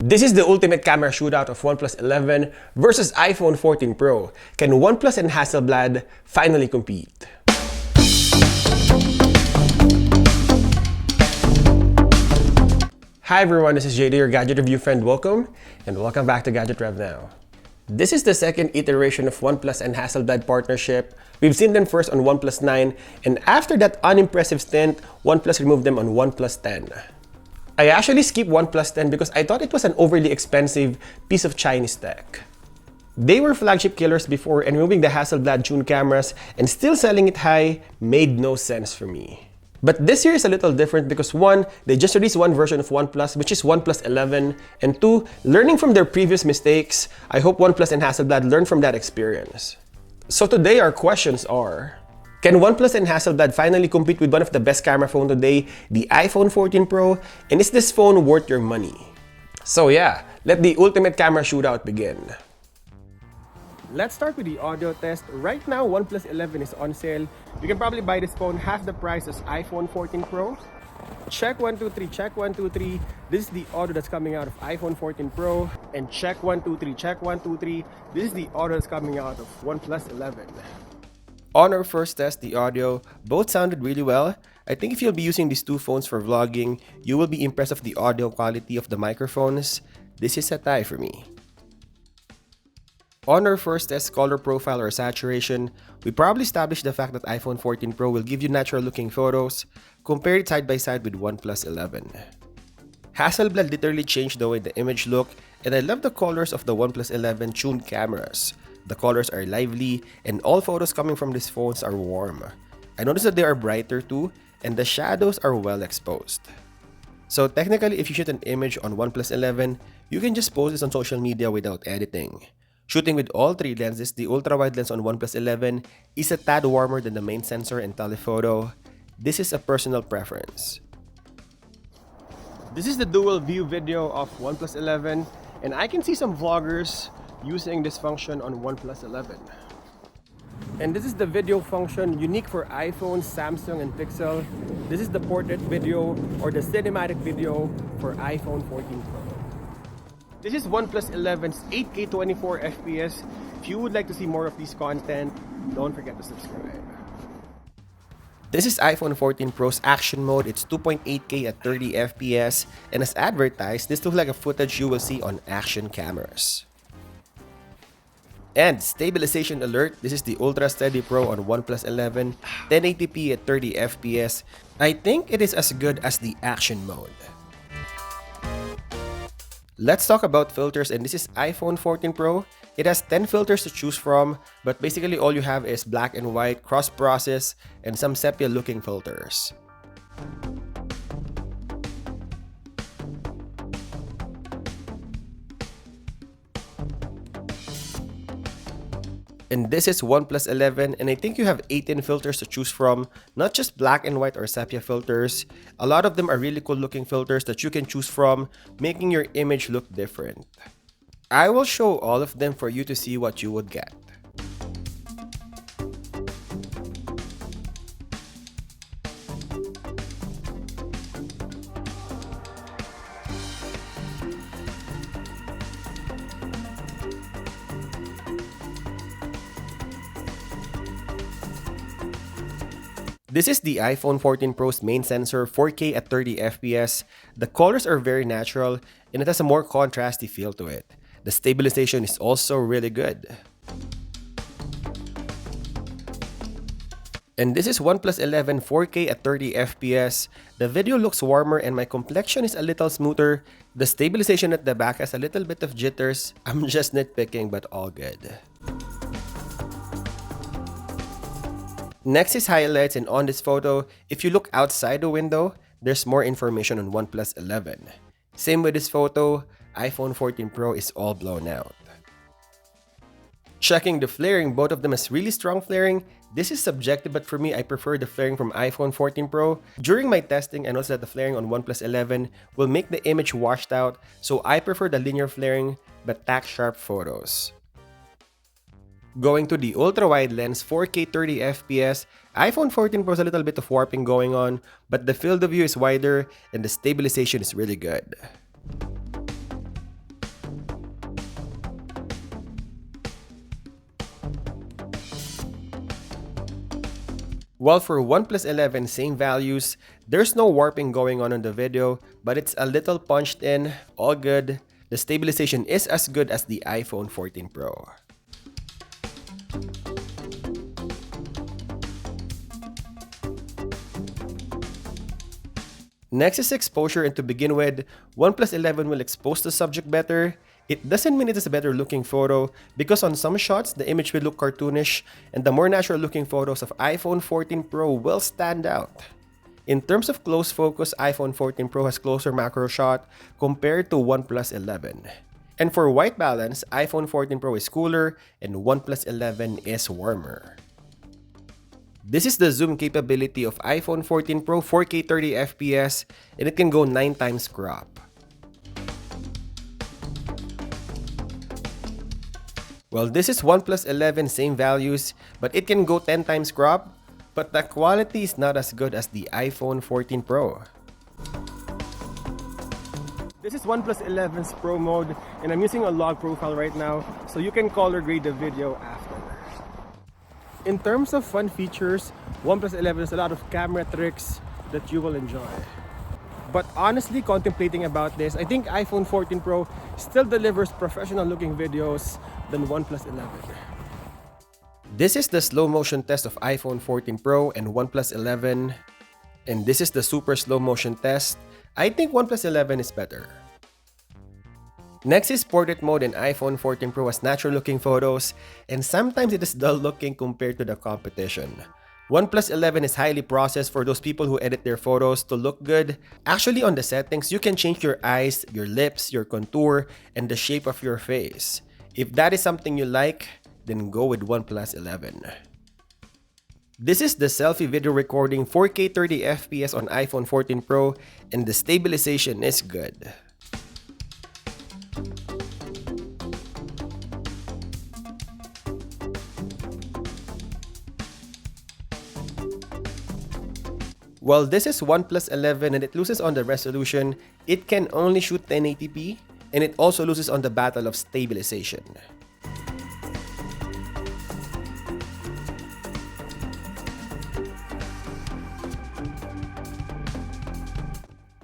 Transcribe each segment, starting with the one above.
This is the ultimate camera shootout of OnePlus 11 versus iPhone 14 Pro. Can OnePlus and Hasselblad finally compete? Hi everyone, this is JD, your gadget review friend. Welcome and welcome back to GadgetRevNow. This is the second iteration of OnePlus and Hasselblad partnership. We've seen them first on OnePlus 9, and after that unimpressive stint, OnePlus removed them on OnePlus 10. I actually skipped OnePlus 10 because I thought it was an overly expensive piece of Chinese tech. They were flagship killers before, and removing the Hasselblad tuned cameras and still selling it high made no sense for me. But this year is a little different because one, they just released one version of OnePlus, which is OnePlus 11, and two, learning from their previous mistakes, I hope OnePlus and Hasselblad learn from that experience. So today our questions are: can OnePlus and Hasselblad finally compete with one of the best camera phones today, the iPhone 14 Pro? And is this phone worth your money? So yeah, let the ultimate camera shootout begin. Let's start with the audio test. Right now, OnePlus 11 is on sale. You can probably buy this phone half the price as iPhone 14 Pro. Check 1, 2, 3, check 1, 2, 3. This is the audio that's coming out of iPhone 14 Pro. And check 1, 2, 3, check 1, 2, 3. This is the audio that's coming out of OnePlus 11. On our first test, the audio, both sounded really well. I think if you'll be using these two phones for vlogging, you will be impressed with the audio quality of the microphones. This is a tie for me. On our first test, color profile or saturation, we probably established the fact that iPhone 14 Pro will give you natural looking photos. Compare it side by side with OnePlus 11. Hasselblad literally changed the way the image look, and I love the colors of the OnePlus 11 tuned cameras. The colors are lively, and all photos coming from these phones are warm. I noticed that they are brighter too, and the shadows are well exposed. So technically, if you shoot an image on OnePlus 11, you can just post this on social media without editing. Shooting with all three lenses, the ultra-wide lens on OnePlus 11 is a tad warmer than the main sensor and telephoto. This is a personal preference. This is the dual view video of OnePlus 11, and I can see some vloggers using this function on OnePlus 11. And this is the video function unique for iPhone, Samsung, and Pixel. This is the portrait video or the cinematic video for iPhone 14 Pro. This is OnePlus 11's 8K 24 FPS. If you would like to see more of this content, don't forget to subscribe. This is iPhone 14 Pro's action mode. It's 2.8K at 30 FPS, and as advertised, this looks like a footage you will see on action cameras. And stabilization alert, this is the Ultra Steady Pro on OnePlus 11, 1080p at 30 FPS. I think it is as good as the action mode. Let's talk about filters, and this is iPhone 14 Pro. It has 10 filters to choose from, but basically all you have is black and white, cross-process, and some sepia-looking filters. And this is OnePlus 11, and I think you have 18 filters to choose from, not just black and white or sepia filters. A lot of them are really cool looking filters that you can choose from, making your image look different. I will show all of them for you to see what you would get. This is the iPhone 14 Pro's main sensor, 4K at 30 FPS. The colors are very natural, and it has a more contrasty feel to it. The stabilization is also really good. And this is OnePlus 11 4K at 30 FPS. The video looks warmer and my complexion is a little smoother. The stabilization at the back has a little bit of jitters. I'm just nitpicking, but all good. Next is highlights, and on this photo, if you look outside the window, there's more information on OnePlus 11. Same with this photo, iPhone 14 Pro is all blown out. Checking the flaring, both of them has really strong flaring. This is subjective, but for me, I prefer the flaring from iPhone 14 Pro. During my testing, I noticed that the flaring on OnePlus 11 will make the image washed out, so I prefer the linear flaring but tack sharp photos. Going to the ultra-wide lens, 4K 30 FPS, iPhone 14 Pro has a little bit of warping going on, but the field of view is wider and the stabilization is really good. While for OnePlus 11, same values, there's no warping going on in the video, but it's a little punched in, all good. The stabilization is as good as the iPhone 14 Pro. Next is exposure, and to begin with, OnePlus 11 will expose the subject better. It doesn't mean it is a better looking photo because on some shots, the image will look cartoonish and the more natural looking photos of iPhone 14 Pro will stand out. In terms of close focus, iPhone 14 Pro has closer macro shot compared to OnePlus 11. And for white balance, iPhone 14 Pro is cooler and OnePlus 11 is warmer. This is the zoom capability of iPhone 14 Pro 4K 30 FPS and it can go 9 times crop. Well, this is OnePlus 11, same values, but it can go 10 times crop, but the quality is not as good as the iPhone 14 Pro. This is OnePlus 11's Pro mode, and I'm using a log profile right now, so you can color grade the video after. In terms of fun features, OnePlus 11 has a lot of camera tricks that you will enjoy. But honestly, contemplating about this, I think iPhone 14 Pro still delivers professional looking videos than OnePlus 11. This is the slow motion test of iPhone 14 Pro and OnePlus 11. And this is the super slow motion test. I think OnePlus 11 is better. Next is portrait mode, and iPhone 14 Pro has natural looking photos and sometimes it is dull looking compared to the competition. OnePlus 11 is highly processed for those people who edit their photos to look good. Actually, on the settings, you can change your eyes, your lips, your contour, and the shape of your face. If that is something you like, then go with OnePlus 11. This is the selfie video recording 4K 30 FPS on iPhone 14 Pro, and the stabilization is good. While this is OnePlus 11 and it loses on the resolution, it can only shoot 1080p and it also loses on the battle of stabilization.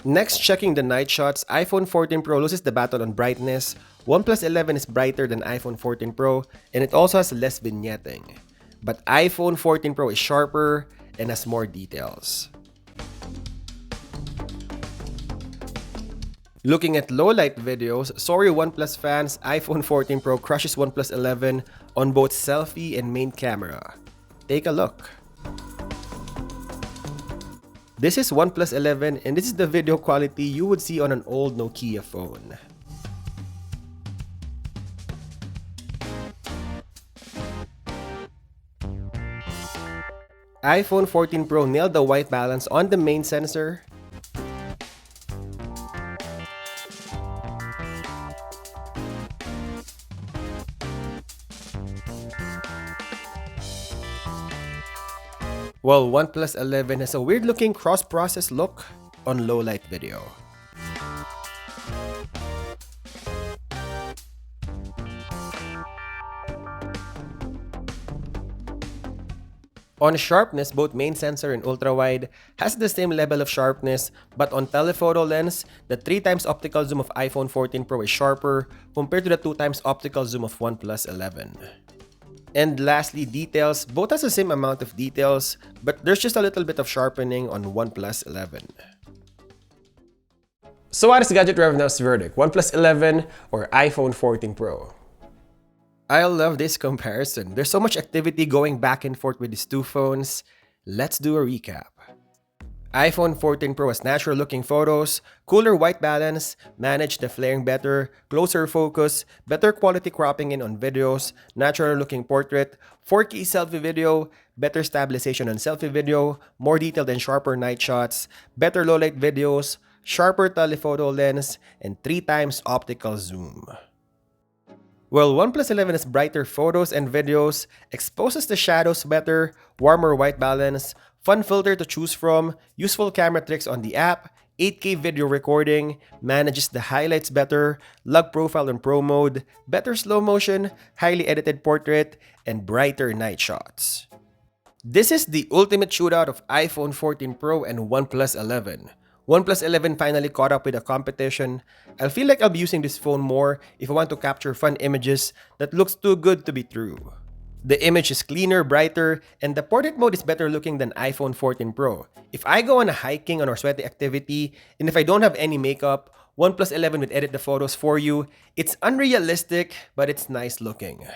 Next, checking the night shots, iPhone 14 Pro loses the battle on brightness. OnePlus 11 is brighter than iPhone 14 Pro and it also has less vignetting. But iPhone 14 Pro is sharper and has more details. Looking at low light videos, sorry OnePlus fans, iPhone 14 Pro crushes OnePlus 11 on both selfie and main camera. Take a look. This is OnePlus 11 and this is the video quality you would see on an old Nokia phone. iPhone 14 Pro nailed the white balance on the main sensor. While OnePlus 11 has a weird looking cross-process look on low light video. On sharpness, both main sensor and ultra-wide has the same level of sharpness, but on telephoto lens, the 3x optical zoom of iPhone 14 Pro is sharper compared to the 2x optical zoom of OnePlus 11. And lastly, details. Both has the same amount of details, but there's just a little bit of sharpening on OnePlus 11. So what is GadgetRevNow's verdict? OnePlus 11 or iPhone 14 Pro? I love this comparison. There's so much activity going back and forth with these two phones. Let's do a recap. iPhone 14 Pro has natural looking photos, cooler white balance, managed the flaring better, closer focus, better quality cropping in on videos, natural looking portrait, 4K selfie video, better stabilization on selfie video, more detailed and sharper night shots, better low light videos, sharper telephoto lens, and 3x optical zoom. While OnePlus 11 has brighter photos and videos, exposes the shadows better, warmer white balance, fun filter to choose from, useful camera tricks on the app, 8K video recording, manages the highlights better, log profile on Pro mode, better slow motion, highly edited portrait, and brighter night shots. This is the ultimate shootout of iPhone 14 Pro and OnePlus 11. OnePlus 11 finally caught up with the competition. I feel like I'll be using this phone more if I want to capture fun images that looks too good to be true. The image is cleaner, brighter, and the portrait mode is better looking than iPhone 14 Pro. If I go on a hiking or sweaty activity, and if I don't have any makeup, OnePlus 11 would edit the photos for you. It's unrealistic, but it's nice looking.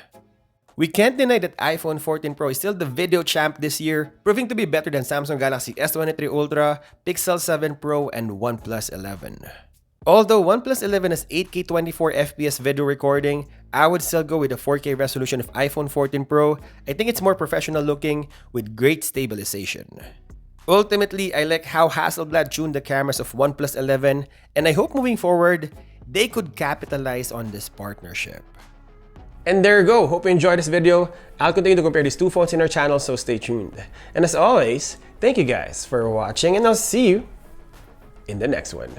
We can't deny that iPhone 14 Pro is still the video champ this year, proving to be better than Samsung Galaxy S23 Ultra, Pixel 7 Pro, and OnePlus 11. Although OnePlus 11 has 8K 24fps video recording, I would still go with the 4K resolution of iPhone 14 Pro. I think it's more professional looking with great stabilization. Ultimately, I like how Hasselblad tuned the cameras of OnePlus 11, and I hope moving forward, they could capitalize on this partnership. And there you go. Hope you enjoyed this video. I'll continue to compare these two phones in our channel, so stay tuned. And as always, thank you guys for watching, and I'll see you in the next one.